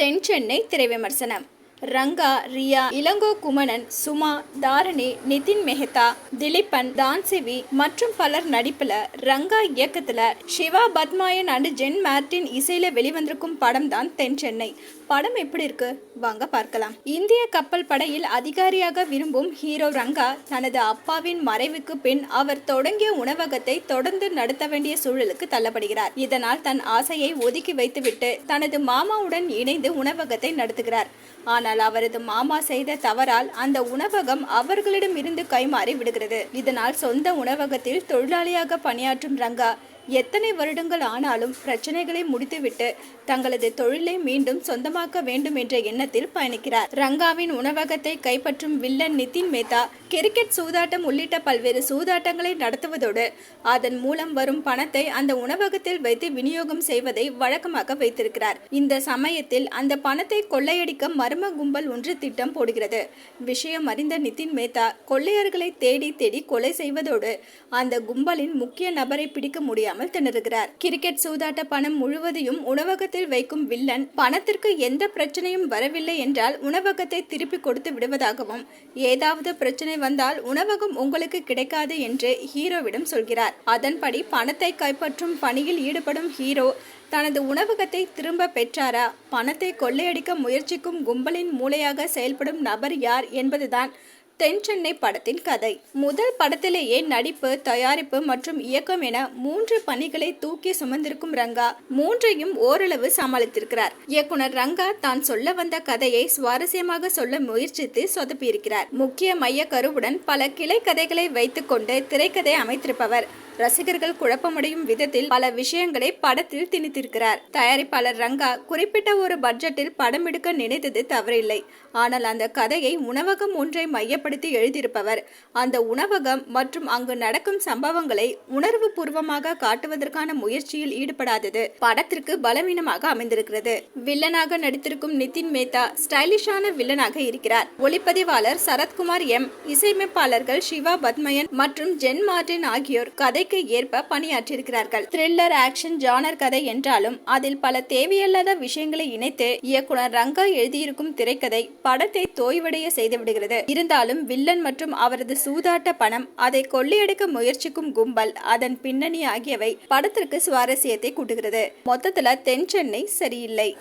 தென் சென்னை திரை விமர்சனம். ரங்கா, ரியா, இளங்கோ குமணன், சுமா, தாரணி, நிதின் மெஹ்தா, திலீபன், தான்சிவி மற்றும் பலர் நடிப்புல ரங்கா இயக்கத்துல சிவா பத்மாயன் அண்ட் ஜென் மார்டின் இசையில வெளிவந்திருக்கும் படம் தான் தென் சென்னை. படம் எப்படி இருக்கு வாங்க பார்க்கலாம். இந்திய கப்பல் படையில் அதிகாரியாக விரும்பும் ஹீரோ ரங்கா தனது அப்பாவின் மறைவுக்கு பின் அவர் தொடங்கிய உணவகத்தை தொடர்ந்து நடத்த வேண்டிய சூழலுக்கு தள்ளப்படுகிறார். இதனால் தன் ஆசையை ஒதுக்கி வைத்துவிட்டு தனது மாமாவுடன் இணைந்து உணவகத்தை நடத்துகிறார். ஆனால் அவரது மாமா செய்த தவறால் அந்த உணவகம் அவர்களிடம் இருந்து கைமாறி விடுகிறது. இதனால் சொந்த உணவகத்தில் தொழிலாளியாக பணியாற்றும் ரங்கா எத்தனை வருடங்கள் ஆனாலும் பிரச்சனைகளை முடித்துவிட்டு தங்களது தொழிலை மீண்டும் சொந்தமாக்க வேண்டும் என்ற எண்ணத்தில் பயணிக்கிறார். ரங்காவின் உணவகத்தை கைப்பற்றும் வில்லன் நிதின் மெஹ்தா கிரிக்கெட் சூதாட்டம் உள்ளிட்ட பல்வேறு சூதாட்டங்களை நடத்துவதோடு அதன் மூலம் வரும் பணத்தை அந்த உணவகத்தில் வைத்து விநியோகம் செய்வதை வழக்கமாக வைத்திருக்கிறார். இந்த சமயத்தில் அந்த பணத்தை கொள்ளையடிக்க மர்ம கும்பல் ஒன்று திட்டம் போடுகிறது. விஷயம் அறிந்த நிதின் மெஹ்தா கொள்ளையர்களை தேடி தேடி கொலை செய்வதோடு அந்த கும்பலின் முக்கிய நபரை பிடிக்க முடியாமல் திணறுகிறார். கிரிக்கெட் சூதாட்ட பணம் முழுவதையும் உணவகத்தில் வைக்கும் வில்லன் பணத்திற்கு எந்த பிரச்சனையும் வரவில்லை என்றால் உணவகத்தை திருப்பி கொடுத்து விடுவதாகவும், ஏதாவது பிரச்சனை வந்தால் உணவகம் உங்களுக்கு கிடைக்காது என்று ஹீரோவிடம் சொல்கிறார். அதன்படி பணத்தை கைப்பற்றும் பணியில் ஈடுபடும் ஹீரோ தனது உணவகத்தை திரும்ப பெற்றாரா, பணத்தை கொள்ளையடிக்க முயற்சிக்கும் கும்பலின் மூளையாக செயல்படும் நபர் யார் என்பதுதான் தென் சென்னை படத்தின் கதை. முதல் படத்திலேயே நடிப்பு, தயாரிப்பு மற்றும் இயக்கம் என 3 பணிகளை தூக்கி சுமந்திருக்கும் ரங்கா மூன்றையும் ஓரளவு சமாளித்திருக்கிறார். இயக்குனர் ரங்கா தான் சொல்ல வந்த கதையை சுவாரஸ்யமாக சொல்ல முயற்சித்து சொதப்பியிருக்கிறார். முக்கிய மைய கருவுடன் பல கிளை கதைகளை வைத்துக் கொண்டு திரைக்கதை அமைத்திருப்பவர் ரசிகர்கள் குழப்பமடையும் விதத்தில் பல விஷயங்களை படத்தில் திணித்திருக்கிறார். தயாரிப்பாளர் ரங்கா குறிப்பிட்ட ஒரு பட்ஜெட்டில் படம் எடுக்க நினைத்தது தவறில்லை. ஆனால் அந்த கதையை உணவகம் ஒன்றை மையப்படுத்தி எழுதியிருப்பவர் அந்த உணவகம் மற்றும் அங்கு நடக்கும் சம்பவங்களை உணர்வு பூர்வமாக காட்டுவதற்கான முயற்சியில் ஈடுபடாதது படத்திற்கு பலவீனமாக அமைந்திருக்கிறது. வில்லனாக நடித்திருக்கும் நிதின் மெஹ்தா ஸ்டைலிஷான வில்லனாக இருக்கிறார். ஒளிப்பதிவாளர் சரத்குமார் எம், இசையமைப்பாளர்கள் சிவா பத்மயன் மற்றும் ஜென் மார்டின் ஆகியோர் கதை ஏற்ப பணியாற்றியிருக்கிறார்கள். த்ரில்லர், ஆக்ஷன் ஜானர் கதை என்றாலும் அதில் பல தேவையில்லாத விஷயங்களை இணைத்து இயக்குனர் ரங்கா எழுதியிருக்கும் திரைக்கதை படத்தை தோய்வடைய செய்துவிடுகிறது. இருந்தாலும் வில்லன் மற்றும் அவரது சூதாட்ட பணம், அதை கொள்ளையடிக்க முயற்சிக்கும் கும்பல், அதன் பின்னணி ஆகியவை படத்திற்கு சுவாரஸ்யத்தை கூட்டுகிறது. மொத்தத்துல தென் சென்னை சரியில்லை.